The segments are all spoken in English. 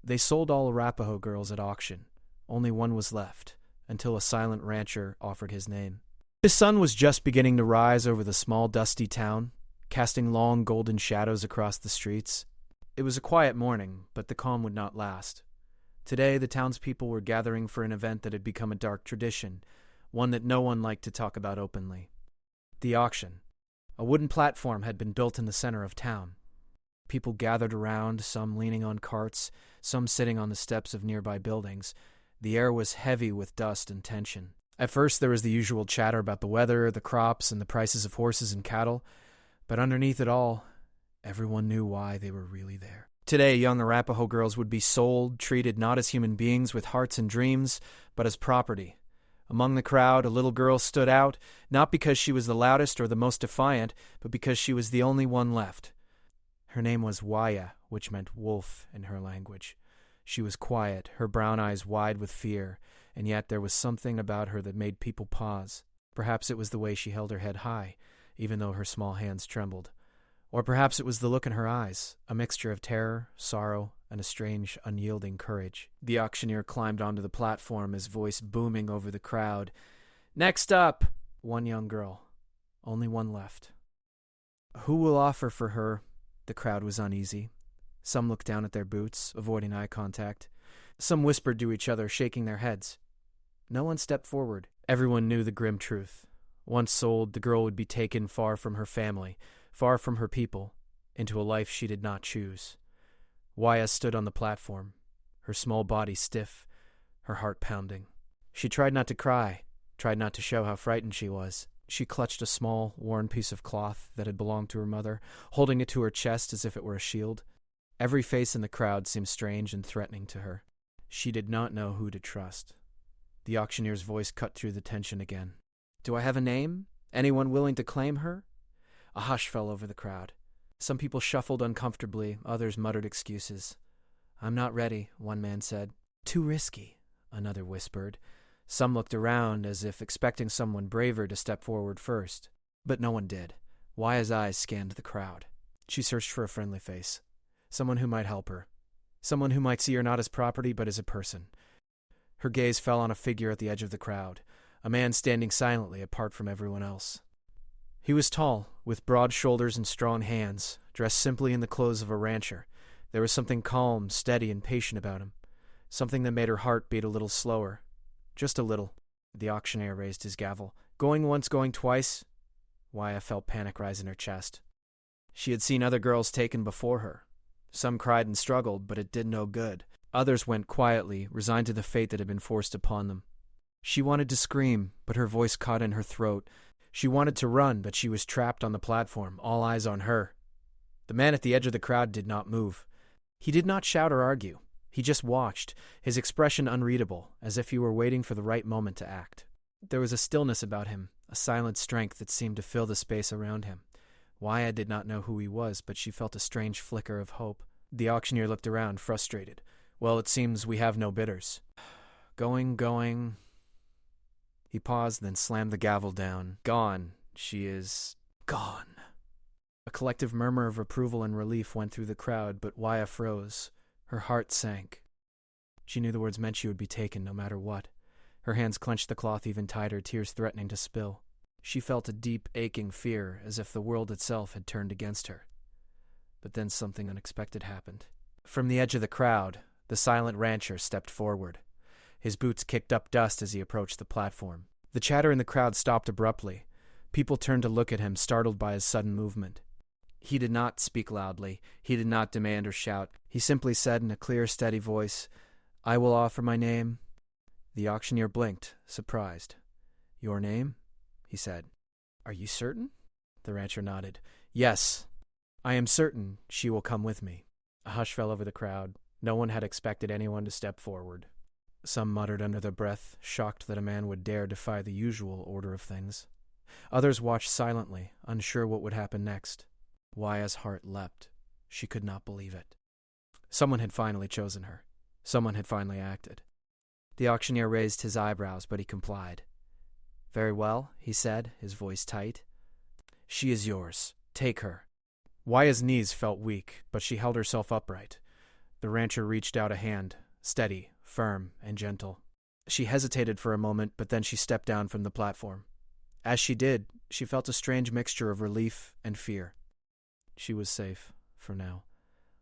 They sold all Arapaho girls at auction. Only one was left, until a silent rancher offered his name. His sun was just beginning to rise over the small, dusty town, casting long golden shadows across the streets. It was a quiet morning, but the calm would not last. Today, the townspeople were gathering for an event that had become a dark tradition, one that no one liked to talk about openly. The auction. A wooden platform had been built in the center of town. People gathered around, some leaning on carts, some sitting on the steps of nearby buildings. The air was heavy with dust and tension. At first, there was the usual chatter about the weather, the crops, and the prices of horses and cattle, but underneath it all, everyone knew why they were really there. Today, young Arapaho girls would be sold, treated not as human beings with hearts and dreams, but as property. Among the crowd, a little girl stood out, not because she was the loudest or the most defiant, but because she was the only one left. Her name was Waya, which meant wolf in her language. She was quiet, her brown eyes wide with fear, and yet there was something about her that made people pause. Perhaps it was the way she held her head high, even though her small hands trembled. Or perhaps it was the look in her eyes, a mixture of terror, sorrow, and a strange, unyielding courage. The auctioneer climbed onto the platform, his voice booming over the crowd. "Next up!" One young girl. Only one left. "Who will offer for her?" The crowd was uneasy. Some looked down at their boots, avoiding eye contact. Some whispered to each other, shaking their heads. No one stepped forward. Everyone knew the grim truth. Once sold, the girl would be taken far from her family, far from her people, into a life she did not choose. Waya stood on the platform, her small body stiff, her heart pounding. She tried not to cry, tried not to show how frightened she was. She clutched a small, worn piece of cloth that had belonged to her mother, holding it to her chest as if it were a shield. Every face in the crowd seemed strange and threatening to her. She did not know who to trust. The auctioneer's voice cut through the tension again. "Do I have a name? Anyone willing to claim her?" A hush fell over the crowd. Some people shuffled uncomfortably, others muttered excuses. "I'm not ready," one man said. "Too risky," another whispered. Some looked around as if expecting someone braver to step forward first. But no one did. Waya's eyes scanned the crowd. She searched for a friendly face. Someone who might help her. Someone who might see her not as property, but as a person. Her gaze fell on a figure at the edge of the crowd, a man standing silently apart from everyone else. He was tall, with broad shoulders and strong hands, dressed simply in the clothes of a rancher. There was something calm, steady, and patient about him. Something that made her heart beat a little slower. Just a little. The auctioneer raised his gavel. "Going once, going twice?" Waya felt panic rise in her chest. She had seen other girls taken before her. Some cried and struggled, but it did no good. Others went quietly, resigned to the fate that had been forced upon them. She wanted to scream, but her voice caught in her throat. She wanted to run, but she was trapped on the platform, all eyes on her. The man at the edge of the crowd did not move. He did not shout or argue. He just watched, his expression unreadable, as if he were waiting for the right moment to act. There was a stillness about him, a silent strength that seemed to fill the space around him. Waya did not know who he was, but she felt a strange flicker of hope. The auctioneer looked around, frustrated. "Well, it seems we have no bidders." Going. He paused, then slammed the gavel down. "Gone. She is gone." A collective murmur of approval and relief went through the crowd, but Waya froze. Her heart sank. She knew the words meant she would be taken no matter what. Her hands clenched the cloth even tighter, tears threatening to spill. She felt a deep, aching fear, as if the world itself had turned against her. But then something unexpected happened. From the edge of the crowd, the silent rancher stepped forward. His boots kicked up dust as he approached the platform. The chatter in the crowd stopped abruptly. People turned to look at him, startled by his sudden movement. He did not speak loudly. He did not demand or shout. He simply said in a clear, steady voice, "I will offer my name." The auctioneer blinked, surprised. "Your name?" he said. "Are you certain?" The rancher nodded. "Yes, I am certain she will come with me." A hush fell over the crowd. No one had expected anyone to step forward. Some muttered under their breath, shocked that a man would dare defy the usual order of things. Others watched silently, unsure what would happen next. Waya's heart leapt. She could not believe it. Someone had finally chosen her. Someone had finally acted. The auctioneer raised his eyebrows, but he complied. "Very well," he said, his voice tight. "She is yours. Take her." Waya's knees felt weak, but she held herself upright. The rancher reached out a hand, steady, firm, and gentle. She hesitated for a moment, but then she stepped down from the platform. As she did, she felt a strange mixture of relief and fear. She was safe, for now.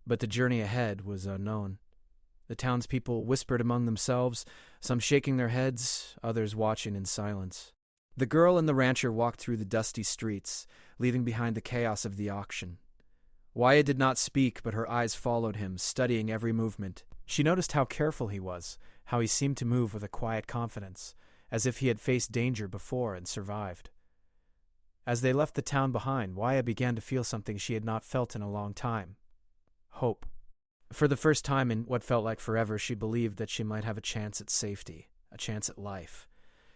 But the journey ahead was unknown. The townspeople whispered among themselves, some shaking their heads, others watching in silence. The girl and the rancher walked through the dusty streets, leaving behind the chaos of the auction. Wyatt did not speak, but her eyes followed him, studying every movement. She noticed how careful he was, how he seemed to move with a quiet confidence, as if he had faced danger before and survived. As they left the town behind, Wyatt began to feel something she had not felt in a long time. Hope. For the first time in what felt like forever, she believed that she might have a chance at safety, a chance at life.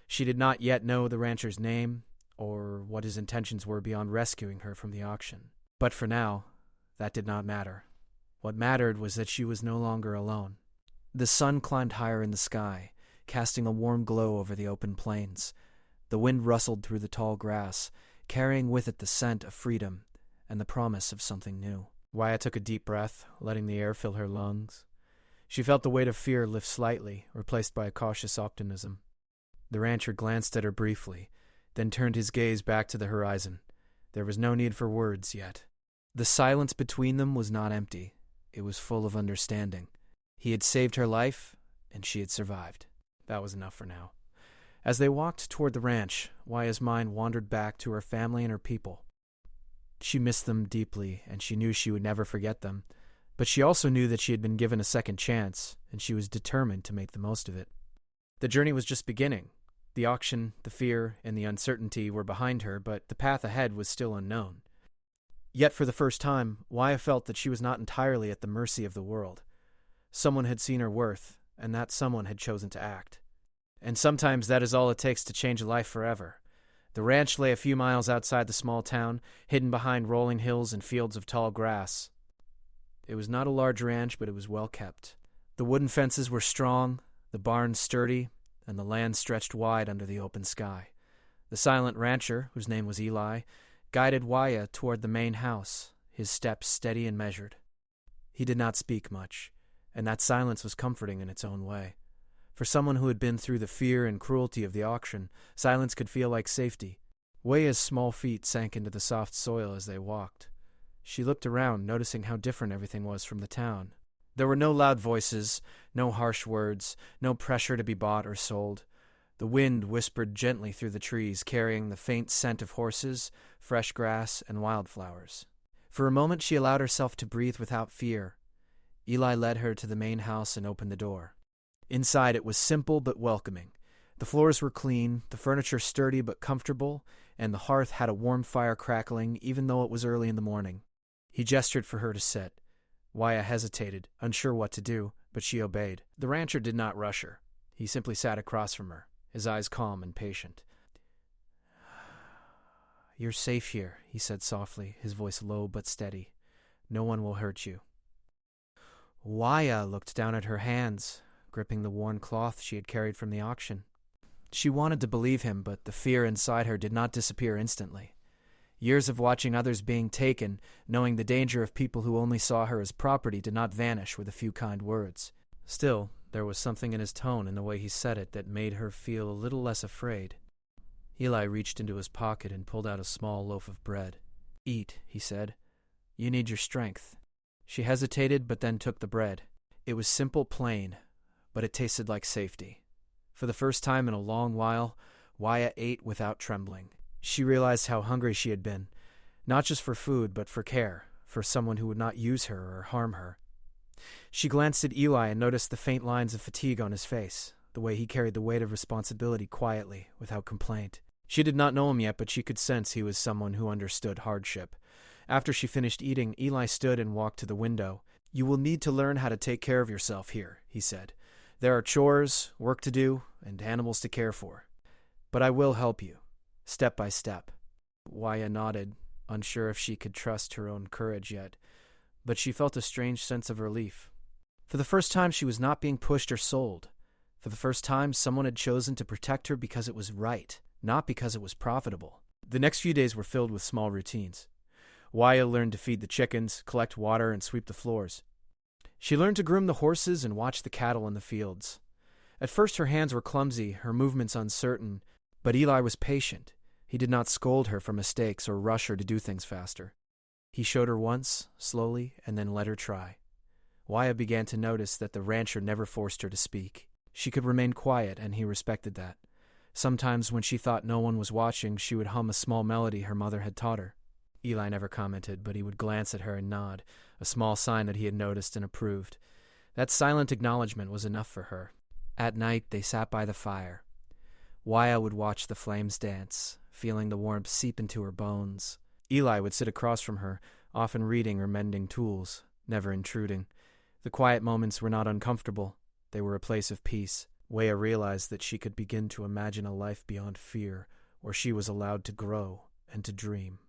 She did not yet know the rancher's name, or what his intentions were beyond rescuing her from the auction. But for now, that did not matter. What mattered was that she was no longer alone. The sun climbed higher in the sky, casting a warm glow over the open plains. The wind rustled through the tall grass, carrying with it the scent of freedom and the promise of something new. Wyatt took a deep breath, letting the air fill her lungs. She felt the weight of fear lift slightly, replaced by a cautious optimism. The rancher glanced at her briefly, then turned his gaze back to the horizon. There was no need for words yet. The silence between them was not empty. It was full of understanding. He had saved her life, and she had survived. That was enough for now. As they walked toward the ranch, Wyatt's mind wandered back to her family and her people. She missed them deeply, and she knew she would never forget them. But she also knew that she had been given a second chance, and she was determined to make the most of it. The journey was just beginning. The auction, the fear, and the uncertainty were behind her, but the path ahead was still unknown. Yet for the first time, Wyatt felt that she was not entirely at the mercy of the world. Someone had seen her worth, and that someone had chosen to act. And sometimes that is all it takes to change a life forever. The ranch lay a few miles outside the small town, hidden behind rolling hills and fields of tall grass. It was not a large ranch, but it was well kept. The wooden fences were strong, the barns sturdy, and the land stretched wide under the open sky. The silent rancher, whose name was Eli, guided Wyatt toward the main house, his steps steady and measured. He did not speak much, and that silence was comforting in its own way. For someone who had been through the fear and cruelty of the auction, silence could feel like safety. Waya's small feet sank into the soft soil as they walked. She looked around, noticing how different everything was from the town. There were no loud voices, no harsh words, no pressure to be bought or sold. The wind whispered gently through the trees, carrying the faint scent of horses, fresh grass, and wildflowers. For a moment she allowed herself to breathe without fear. Eli led her to the main house and opened the door. Inside it was simple but welcoming. The floors were clean, the furniture sturdy but comfortable, and the hearth had a warm fire crackling even though it was early in the morning. He gestured for her to sit. Wyatt hesitated, unsure what to do, but she obeyed. The rancher did not rush her. He simply sat across from her, his eyes calm and patient. "You're safe here," he said softly, his voice low but steady. "No one will hurt you." Wyatt looked down at her hands, gripping the worn cloth she had carried from the auction. She wanted to believe him, but the fear inside her did not disappear instantly. Years of watching others being taken, knowing the danger of people who only saw her as property, did not vanish with a few kind words. Still, there was something in his tone and the way he said it that made her feel a little less afraid. Eli reached into his pocket and pulled out a small loaf of bread. "Eat," he said. "You need your strength." She hesitated, but then took the bread. It was simple, plain, but it tasted like safety. For the first time in a long while, Wyatt ate without trembling. She realized how hungry she had been, not just for food, but for care, for someone who would not use her or harm her. She glanced at Eli and noticed the faint lines of fatigue on his face, the way he carried the weight of responsibility quietly, without complaint. She did not know him yet, but she could sense he was someone who understood hardship. After she finished eating, Eli stood and walked to the window. "You will need to learn how to take care of yourself here," he said. "There are chores, work to do, and animals to care for. But I will help you, step by step." Wyatt nodded, unsure if she could trust her own courage yet, but she felt a strange sense of relief. For the first time, she was not being pushed or sold. For the first time, someone had chosen to protect her because it was right, not because it was profitable. The next few days were filled with small routines. Wyatt learned to feed the chickens, collect water, and sweep the floors. She learned to groom the horses and watch the cattle in the fields. At first her hands were clumsy, her movements uncertain, but Eli was patient. He did not scold her for mistakes or rush her to do things faster. He showed her once, slowly, and then let her try. Wyatt began to notice that the rancher never forced her to speak. She could remain quiet, and he respected that. Sometimes when she thought no one was watching, she would hum a small melody her mother had taught her. Eli never commented, but he would glance at her and nod, a small sign that he had noticed and approved. That silent acknowledgement was enough for her. At night, they sat by the fire. Wyatt would watch the flames dance, feeling the warmth seep into her bones. Eli would sit across from her, often reading or mending tools, never intruding. The quiet moments were not uncomfortable. They were a place of peace. Waya realized that she could begin to imagine a life beyond fear, where she was allowed to grow and to dream.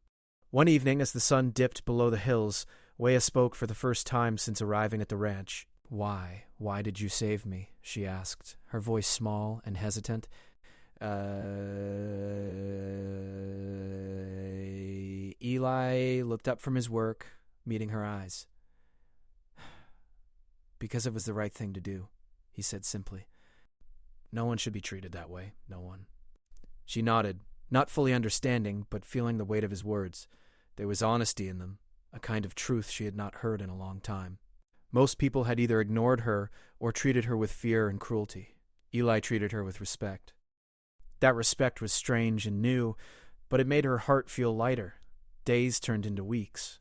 One evening, as the sun dipped below the hills, Waya spoke for the first time since arriving at the ranch. Why did you save me?" she asked, her voice small and hesitant. Eli looked up from his work, meeting her eyes. "Because it was the right thing to do," he said simply. "No one should be treated that way, no one." She nodded, not fully understanding, but feeling the weight of his words. There was honesty in them, a kind of truth she had not heard in a long time. Most people had either ignored her or treated her with fear and cruelty. Eli treated her with respect. That respect was strange and new, but it made her heart feel lighter. Days turned into weeks.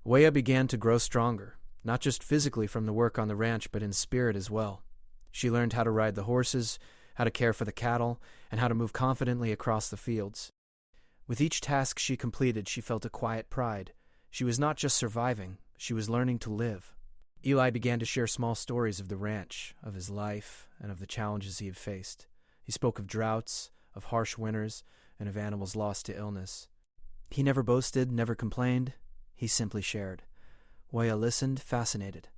Waya began to grow stronger, not just physically from the work on the ranch, but in spirit as well. She learned how to ride the horses, how to care for the cattle, and how to move confidently across the fields. With each task she completed, she felt a quiet pride. She was not just surviving, she was learning to live. Eli began to share small stories of the ranch, of his life, and of the challenges he had faced. He spoke of droughts, of harsh winters, and of animals lost to illness. He never boasted, never complained. He simply shared. Waya listened, fascinated.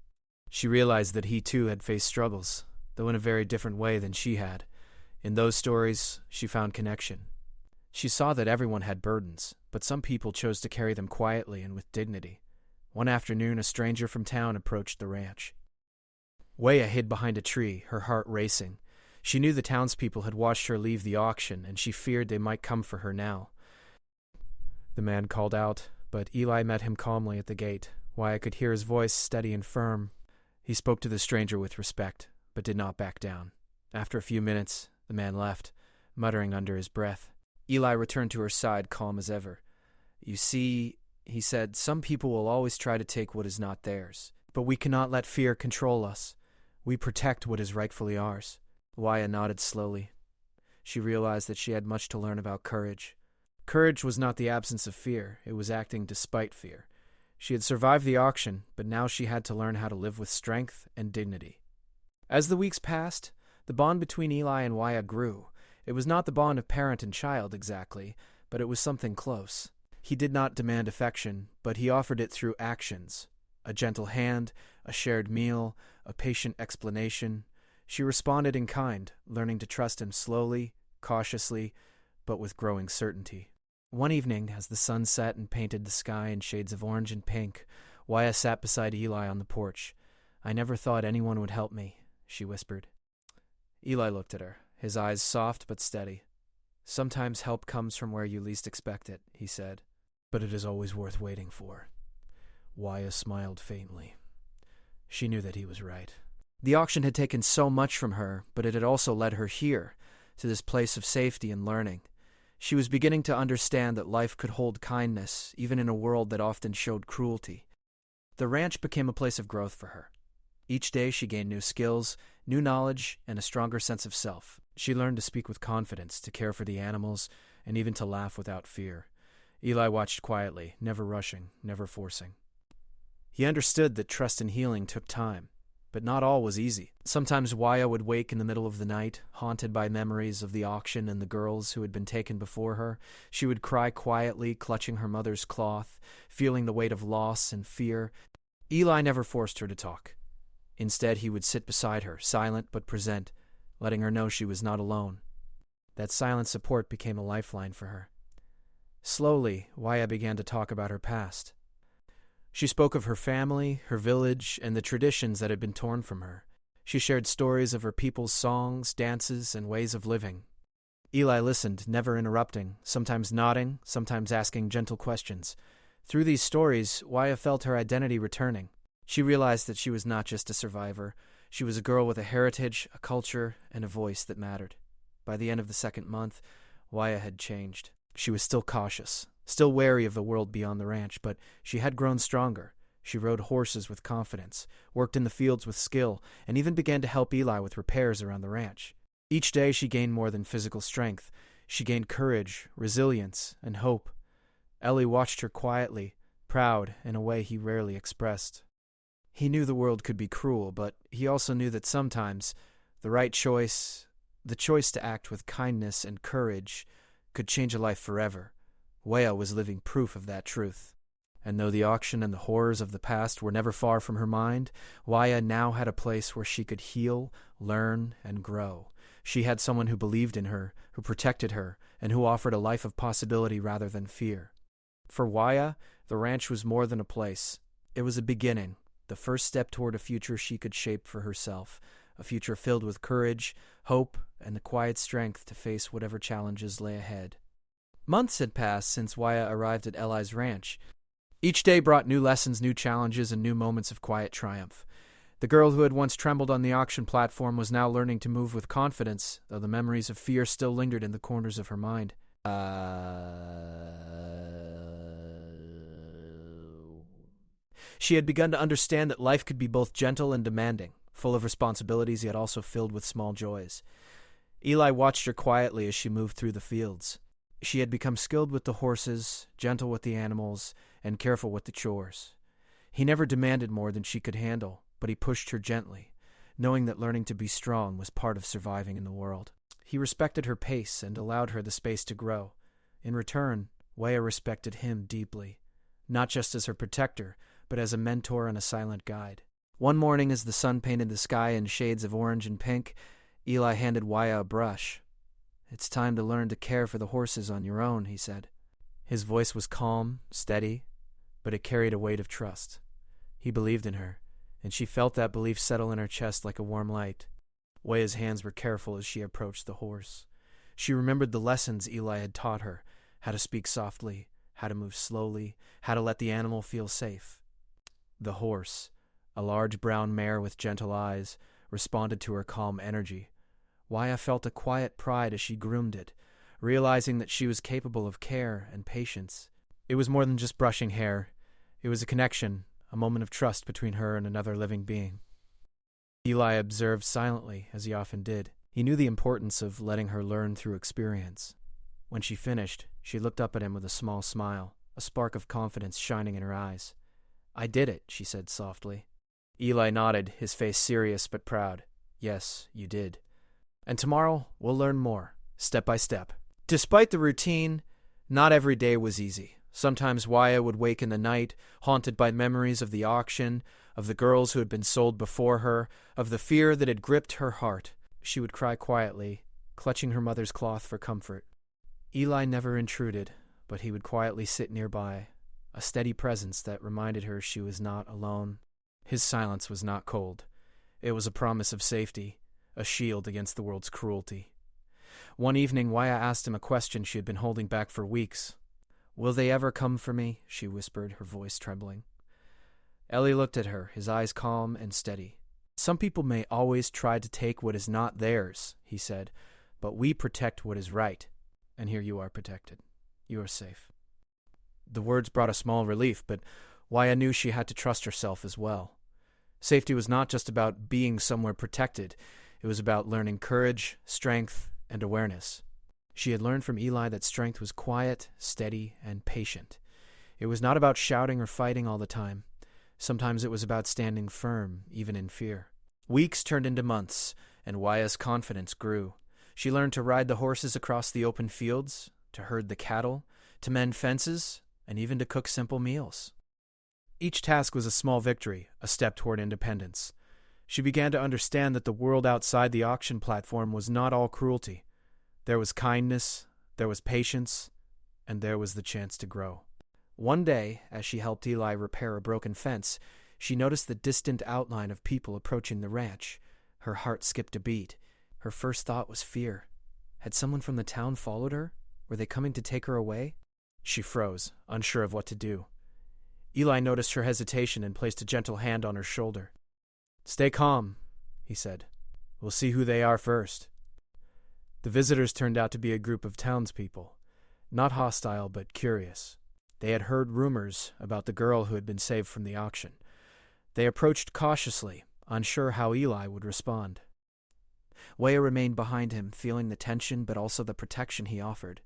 She realized that he too had faced struggles, though in a very different way than she had. In those stories, she found connection. She saw that everyone had burdens, but some people chose to carry them quietly and with dignity. One afternoon, a stranger from town approached the ranch. Waya hid behind a tree, her heart racing. She knew the townspeople had watched her leave the auction, and she feared they might come for her now. The man called out, but Eli met him calmly at the gate. Waya could hear his voice steady and firm. He spoke to the stranger with respect, but did not back down. After a few minutes, the man left, muttering under his breath. Eli returned to her side, calm as ever. "You see," he said, "some people will always try to take what is not theirs. But we cannot let fear control us. We protect what is rightfully ours." Waya nodded slowly. She realized that she had much to learn about courage. Courage was not the absence of fear, it was acting despite fear. She had survived the auction, but now she had to learn how to live with strength and dignity. As the weeks passed, the bond between Eli and Waya grew. It was not the bond of parent and child exactly, but it was something close. He did not demand affection, but he offered it through actions. A gentle hand, a shared meal, a patient explanation. She responded in kind, learning to trust him slowly, cautiously, but with growing certainty. One evening, as the sun set and painted the sky in shades of orange and pink, Waya sat beside Eli on the porch. "I never thought anyone would help me," she whispered. Eli looked at her, his eyes soft but steady. "Sometimes help comes from where you least expect it," he said, "but it is always worth waiting for." Waya smiled faintly. She knew that he was right. The auction had taken so much from her, but it had also led her here, to this place of safety and learning. She was beginning to understand that life could hold kindness, even in a world that often showed cruelty. The ranch became a place of growth for her. Each day she gained new skills, new knowledge, and a stronger sense of self. She learned to speak with confidence, to care for the animals, and even to laugh without fear. Eli watched quietly, never rushing, never forcing. He understood that trust and healing took time, but not all was easy. Sometimes Waya would wake in the middle of the night, haunted by memories of the auction and the girls who had been taken before her. She would cry quietly, clutching her mother's cloth, feeling the weight of loss and fear. Eli never forced her to talk. Instead, he would sit beside her, silent but present, letting her know she was not alone. That silent support became a lifeline for her. Slowly, Waya began to talk about her past. She spoke of her family, her village, and the traditions that had been torn from her. She shared stories of her people's songs, dances, and ways of living. Eli listened, never interrupting, sometimes nodding, sometimes asking gentle questions. Through these stories, Waya felt her identity returning. She realized that she was not just a survivor. She was a girl with a heritage, a culture, and a voice that mattered. By the end of the second month, Waya had changed. She was still cautious, still wary of the world beyond the ranch, but she had grown stronger. She rode horses with confidence, worked in the fields with skill, and even began to help Eli with repairs around the ranch. Each day she gained more than physical strength. She gained courage, resilience, and hope. Ellie watched her quietly, proud in a way he rarely expressed. He knew the world could be cruel, but he also knew that sometimes the right choice, the choice to act with kindness and courage, could change a life forever. Waya was living proof of that truth. And though the auction and the horrors of the past were never far from her mind, Waya now had a place where she could heal, learn, and grow. She had someone who believed in her, who protected her, and who offered a life of possibility rather than fear. For Waya, the ranch was more than a place. It was a beginning, the first step toward a future she could shape for herself, a future filled with courage, hope, and the quiet strength to face whatever challenges lay ahead. Months had passed since Waya arrived at Eli's ranch. Each day brought new lessons, new challenges, and new moments of quiet triumph. The girl who had once trembled on the auction platform was now learning to move with confidence, though the memories of fear still lingered in the corners of her mind. She had begun to understand that life could be both gentle and demanding, full of responsibilities yet also filled with small joys. Eli watched her quietly as she moved through the fields. She had become skilled with the horses, gentle with the animals, and careful with the chores. He never demanded more than she could handle, but he pushed her gently, knowing that learning to be strong was part of surviving in the world. He respected her pace and allowed her the space to grow. In return, Waya respected him deeply, not just as her protector, but as a mentor and a silent guide. One morning, as the sun painted the sky in shades of orange and pink, Eli handed Waya a brush. "It's time to learn to care for the horses on your own," he said. His voice was calm, steady, but it carried a weight of trust. He believed in her, and she felt that belief settle in her chest like a warm light. Waya's hands were careful as she approached the horse. She remembered the lessons Eli had taught her, how to speak softly, how to move slowly, how to let the animal feel safe. The horse, a large brown mare with gentle eyes, responded to her calm energy. Waya felt a quiet pride as she groomed it, realizing that she was capable of care and patience. It was more than just brushing hair. It was a connection, a moment of trust between her and another living being. Eli observed silently, as he often did. He knew the importance of letting her learn through experience. When she finished, she looked up at him with a small smile, a spark of confidence shining in her eyes. "I did it," she said softly. Eli nodded, his face serious but proud. "Yes, you did. And tomorrow, we'll learn more, step by step." Despite the routine, not every day was easy. Sometimes Waya would wake in the night, haunted by memories of the auction, of the girls who had been sold before her, of the fear that had gripped her heart. She would cry quietly, clutching her mother's cloth for comfort. Eli never intruded, but he would quietly sit nearby, a steady presence that reminded her she was not alone. His silence was not cold. It was a promise of safety, a shield against the world's cruelty. One evening, Waya asked him a question she had been holding back for weeks. "Will they ever come for me?" she whispered, her voice trembling. Ellie looked at her, his eyes calm and steady. "Some people may always try to take what is not theirs," he said, "but we protect what is right. And here you are protected. You are safe." The words brought a small relief, but Waya knew she had to trust herself as well. Safety was not just about being somewhere protected. It was about learning courage, strength, and awareness. She had learned from Eli that strength was quiet, steady, and patient. It was not about shouting or fighting all the time. Sometimes it was about standing firm, even in fear. Weeks turned into months, and Waya's confidence grew. She learned to ride the horses across the open fields, to herd the cattle, to mend fences, and even to cook simple meals. Each task was a small victory, a step toward independence. She began to understand that the world outside the auction platform was not all cruelty. There was kindness, there was patience, and there was the chance to grow. One day, as she helped Eli repair a broken fence, she noticed the distant outline of people approaching the ranch. Her heart skipped a beat. Her first thought was fear. Had someone from the town followed her? Were they coming to take her away? She froze, unsure of what to do. Eli noticed her hesitation and placed a gentle hand on her shoulder. "Stay calm," he said. "We'll see who they are first." The visitors turned out to be a group of townspeople, not hostile but curious. They had heard rumors about the girl who had been saved from the auction. They approached cautiously, unsure how Eli would respond. Weah remained behind him, feeling the tension but also the protection he offered.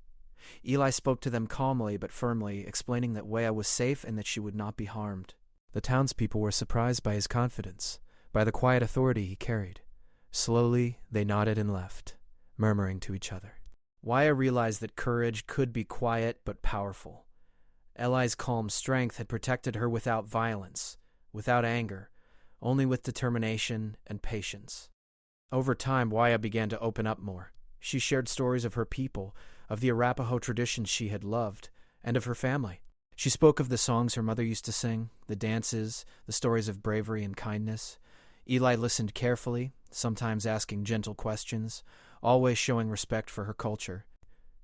Eli spoke to them calmly but firmly, explaining that Weah was safe and that she would not be harmed. The townspeople were surprised by his confidence, by the quiet authority he carried. Slowly, they nodded and left, murmuring to each other. Weah realized that courage could be quiet but powerful. Eli's calm strength had protected her without violence, without anger, only with determination and patience. Over time, Weah began to open up more. She shared stories of her people, of the Arapaho traditions she had loved, and of her family. She spoke of the songs her mother used to sing, the dances, the stories of bravery and kindness. Eli listened carefully, sometimes asking gentle questions, always showing respect for her culture.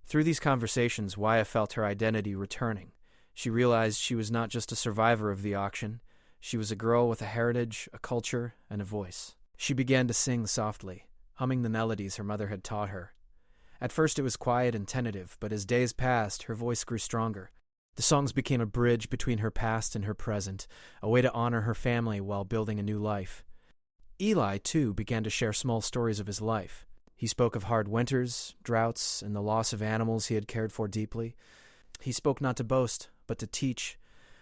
Through these conversations, Weah felt her identity returning. She realized she was not just a survivor of the auction. She was a girl with a heritage, a culture, and a voice. She began to sing softly, humming the melodies her mother had taught her. At first it was quiet and tentative, but as days passed, her voice grew stronger. The songs became a bridge between her past and her present, a way to honor her family while building a new life. Eli, too, began to share small stories of his life. He spoke of hard winters, droughts, and the loss of animals he had cared for deeply. He spoke not to boast, but to teach,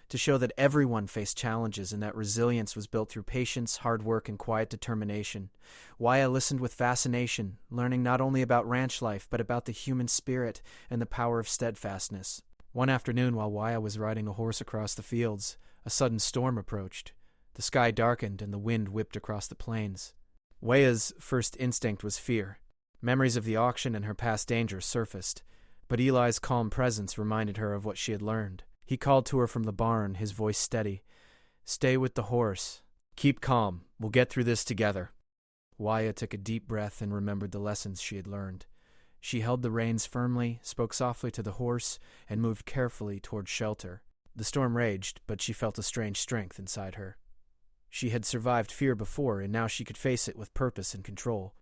to show that everyone faced challenges and that resilience was built through patience, hard work, and quiet determination. Weah listened with fascination, learning not only about ranch life, but about the human spirit and the power of steadfastness. One afternoon, while Weah was riding a horse across the fields, a sudden storm approached. The sky darkened and the wind whipped across the plains. Weah's first instinct was fear. Memories of the auction and her past dangers surfaced, but Eli's calm presence reminded her of what she had learned. He called to her from the barn, his voice steady. "Stay with the horse. Keep calm. We'll get through this together." Weah took a deep breath and remembered the lessons she had learned. She held the reins firmly, spoke softly to the horse, and moved carefully toward shelter. The storm raged, but she felt a strange strength inside her. She had survived fear before, and now she could face it with purpose and control.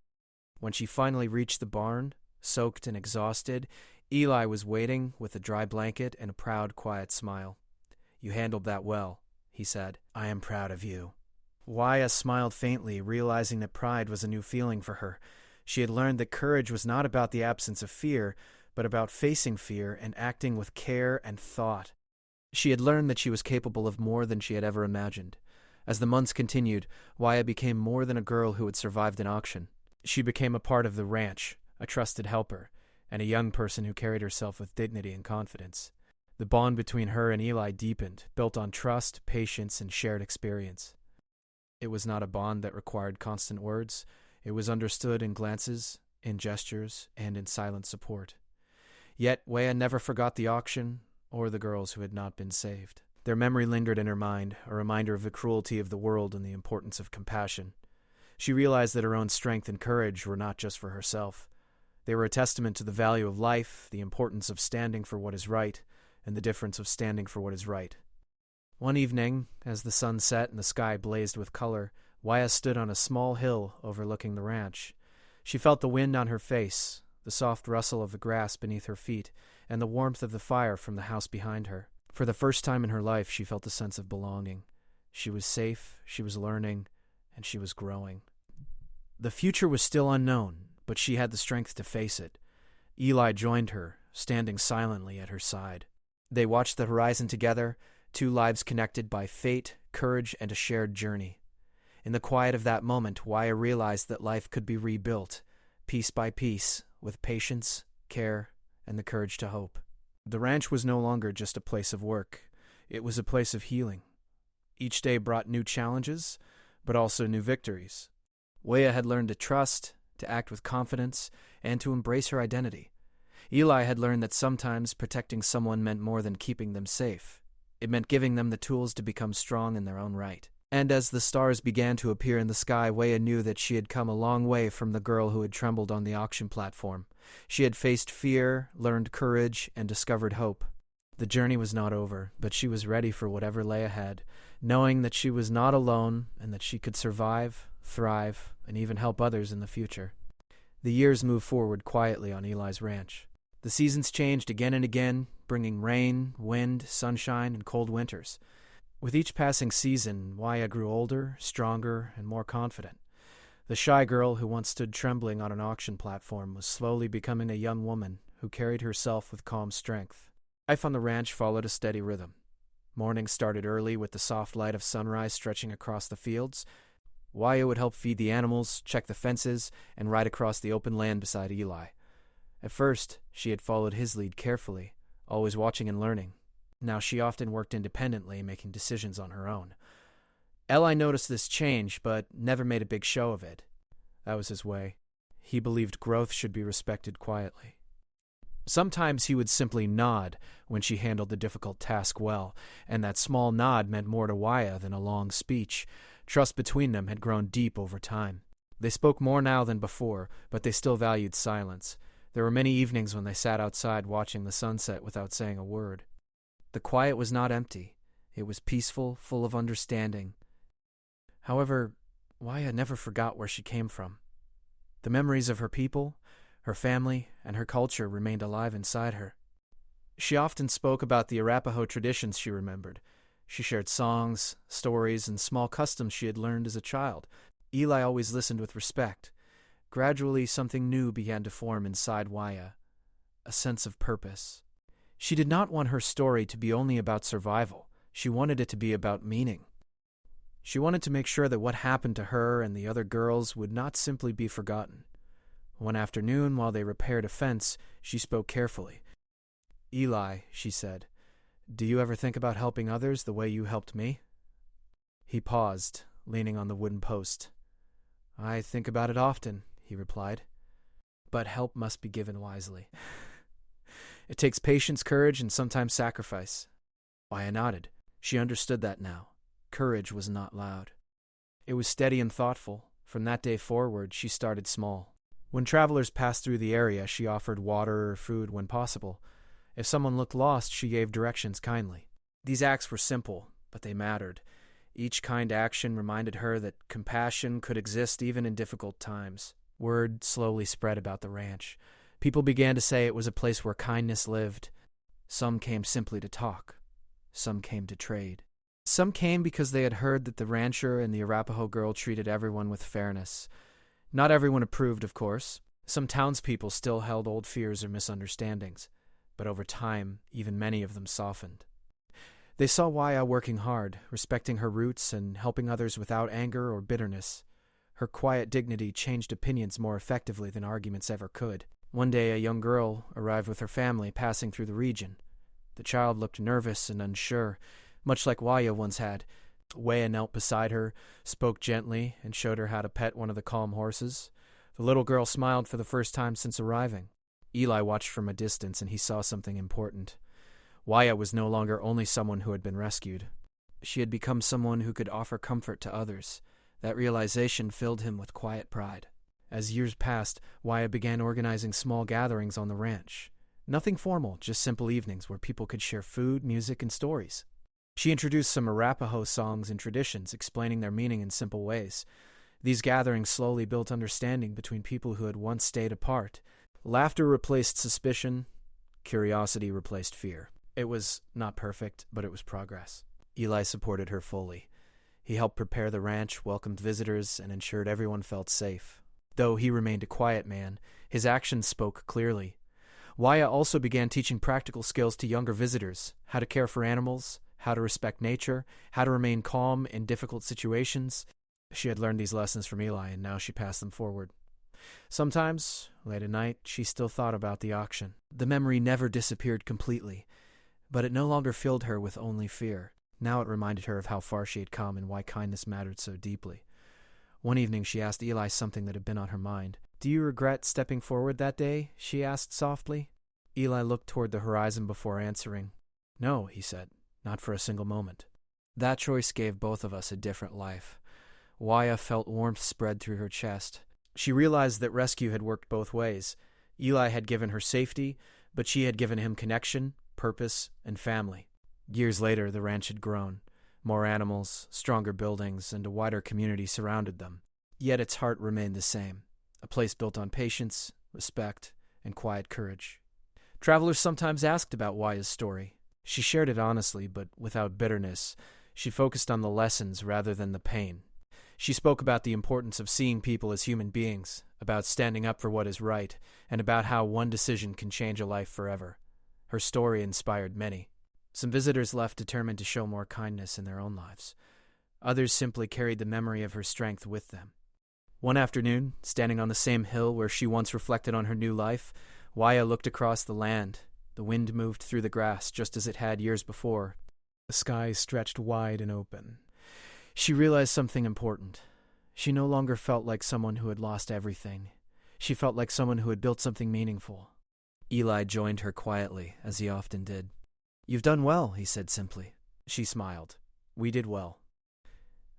When she finally reached the barn, soaked and exhausted, Eli was waiting with a dry blanket and a proud, quiet smile. "You handled that well," he said. "I am proud of you." Weah smiled faintly, realizing that pride was a new feeling for her. She had learned that courage was not about the absence of fear, but about facing fear and acting with care and thought. She had learned that she was capable of more than she had ever imagined. As the months continued, Weah became more than a girl who had survived an auction. She became a part of the ranch, a trusted helper, and a young person who carried herself with dignity and confidence. The bond between her and Eli deepened, built on trust, patience, and shared experience. It was not a bond that required constant words. It was understood in glances, in gestures, and in silent support. Yet Weah never forgot the auction or the girls who had not been saved. Their memory lingered in her mind, a reminder of the cruelty of the world and the importance of compassion. She realized that her own strength and courage were not just for herself. They were a testament to the value of life, the importance of standing for what is right, and the difference of standing for what is right. One evening, as the sun set and the sky blazed with color, Weah stood on a small hill overlooking the ranch. She felt the wind on her face, the soft rustle of the grass beneath her feet, and the warmth of the fire from the house behind her. For the first time in her life, she felt a sense of belonging. She was safe, she was learning, and she was growing. The future was still unknown, but she had the strength to face it. Eli joined her, standing silently at her side. They watched the horizon together, two lives connected by fate, courage, and a shared journey. In the quiet of that moment, Weah realized that life could be rebuilt, piece by piece, with patience, care, and the courage to hope. The ranch was no longer just a place of work. It was a place of healing. Each day brought new challenges, but also new victories. Weah had learned to trust, to act with confidence, and to embrace her identity. Eli had learned that sometimes protecting someone meant more than keeping them safe. It meant giving them the tools to become strong in their own right. And as the stars began to appear in the sky, Waya knew that she had come a long way from the girl who had trembled on the auction platform. She had faced fear, learned courage, and discovered hope. The journey was not over, but she was ready for whatever lay ahead, knowing that she was not alone and that she could survive, thrive, and even help others in the future. The years moved forward quietly on Eli's ranch. The seasons changed again and again, bringing rain, wind, sunshine, and cold winters. With each passing season, Waya grew older, stronger, and more confident. The shy girl who once stood trembling on an auction platform was slowly becoming a young woman who carried herself with calm strength. Life on the ranch followed a steady rhythm. Mornings started early with the soft light of sunrise stretching across the fields. Waya would help feed the animals, check the fences, and ride across the open land beside Eli. At first, she had followed his lead carefully, always watching and learning. Now she often worked independently, making decisions on her own. Eli noticed this change, but never made a big show of it. That was his way. He believed growth should be respected quietly. Sometimes he would simply nod when she handled the difficult task well, and that small nod meant more to Waya than a long speech. Trust between them had grown deep over time. They spoke more now than before, but they still valued silence. There were many evenings when they sat outside watching the sunset without saying a word. The quiet was not empty. It was peaceful, full of understanding. However, Waya never forgot where she came from. The memories of her people, her family, and her culture remained alive inside her. She often spoke about the Arapaho traditions she remembered. She shared songs, stories, and small customs she had learned as a child. Eli always listened with respect. Gradually, something new began to form inside Waya, a sense of purpose. She did not want her story to be only about survival. She wanted it to be about meaning. She wanted to make sure that what happened to her and the other girls would not simply be forgotten. One afternoon, while they repaired a fence, she spoke carefully. "Eli," she said, "do you ever think about helping others the way you helped me?" He paused, leaning on the wooden post. "I think about it often," he replied. "But help must be given wisely. It takes patience, courage, and sometimes sacrifice." Waya nodded. She understood that now. Courage was not loud. It was steady and thoughtful. From that day forward, she started small. When travelers passed through the area, she offered water or food when possible. If someone looked lost, she gave directions kindly. These acts were simple, but they mattered. Each kind action reminded her that compassion could exist even in difficult times. Word slowly spread about the ranch. People began to say it was a place where kindness lived. Some came simply to talk. Some came to trade. Some came because they had heard that the rancher and the Arapaho girl treated everyone with fairness. Not everyone approved, of course. Some townspeople still held old fears or misunderstandings. But over time, even many of them softened. They saw Waya working hard, respecting her roots and helping others without anger or bitterness. Her quiet dignity changed opinions more effectively than arguments ever could. One day, a young girl arrived with her family passing through the region. The child looked nervous and unsure, much like Waya once had. Waya knelt beside her, spoke gently, and showed her how to pet one of the calm horses. The little girl smiled for the first time since arriving. Eli watched from a distance, and he saw something important. Waya was no longer only someone who had been rescued. She had become someone who could offer comfort to others. That realization filled him with quiet pride. As years passed, Waya began organizing small gatherings on the ranch. Nothing formal, just simple evenings where people could share food, music, and stories. She introduced some Arapaho songs and traditions, explaining their meaning in simple ways. These gatherings slowly built understanding between people who had once stayed apart. Laughter replaced suspicion. Curiosity replaced fear. It was not perfect, but it was progress. Eli supported her fully. He helped prepare the ranch, welcomed visitors, and ensured everyone felt safe. Though he remained a quiet man, his actions spoke clearly. Waya also began teaching practical skills to younger visitors: how to care for animals, how to respect nature, how to remain calm in difficult situations. She had learned these lessons from Eli, and now she passed them forward. Sometimes, late at night, she still thought about the auction. The memory never disappeared completely, but it no longer filled her with only fear. Now it reminded her of how far she had come and why kindness mattered so deeply. One evening she asked Eli something that had been on her mind. "Do you regret stepping forward that day?" she asked softly. Eli looked toward the horizon before answering. "No," he said, not for a single moment. That choice gave both of us a different life. Waya felt warmth spread through her chest. She realized that rescue had worked both ways. Eli had given her safety, but she had given him connection, purpose, and family. Years later, the ranch had grown. More animals, stronger buildings, and a wider community surrounded them. Yet its heart remained the same, a place built on patience, respect, and quiet courage. Travelers sometimes asked about Waya's story. She shared it honestly, but without bitterness. She focused on the lessons rather than the pain. She spoke about the importance of seeing people as human beings, about standing up for what is right, and about how one decision can change a life forever. Her story inspired many. Some visitors left determined to show more kindness in their own lives. Others simply carried the memory of her strength with them. One afternoon, standing on the same hill where she once reflected on her new life, Waya looked across the land. The wind moved through the grass just as it had years before. The sky stretched wide and open. She realized something important. She no longer felt like someone who had lost everything. She felt like someone who had built something meaningful. Eli joined her quietly, as he often did. "You've done well," he said simply. She smiled. "We did well."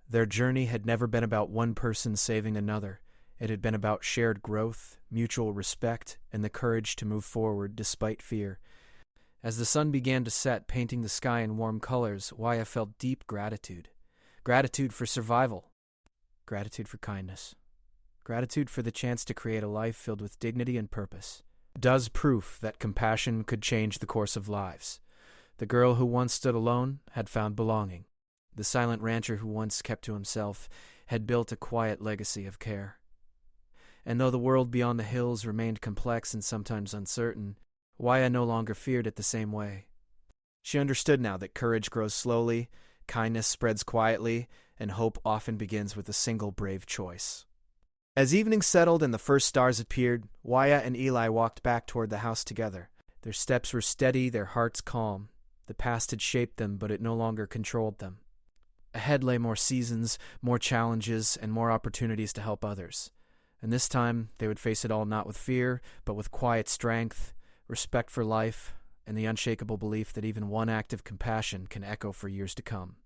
Their journey had never been about one person saving another. It had been about shared growth, mutual respect, and the courage to move forward despite fear. As the sun began to set, painting the sky in warm colors, Waya felt deep gratitude. Gratitude for survival. Gratitude for kindness. Gratitude for the chance to create a life filled with dignity and purpose. Does proof that compassion could change the course of lives. The girl who once stood alone had found belonging. The silent rancher who once kept to himself had built a quiet legacy of care. And though the world beyond the hills remained complex and sometimes uncertain, Waya no longer feared it the same way. She understood now that courage grows slowly, kindness spreads quietly, and hope often begins with a single brave choice. As evening settled and the first stars appeared, Waya and Eli walked back toward the house together. Their steps were steady, their hearts calm. The past had shaped them, but it no longer controlled them. Ahead lay more seasons, more challenges, and more opportunities to help others. And this time, they would face it all not with fear, but with quiet strength, respect for life, and the unshakable belief that even one act of compassion can echo for years to come.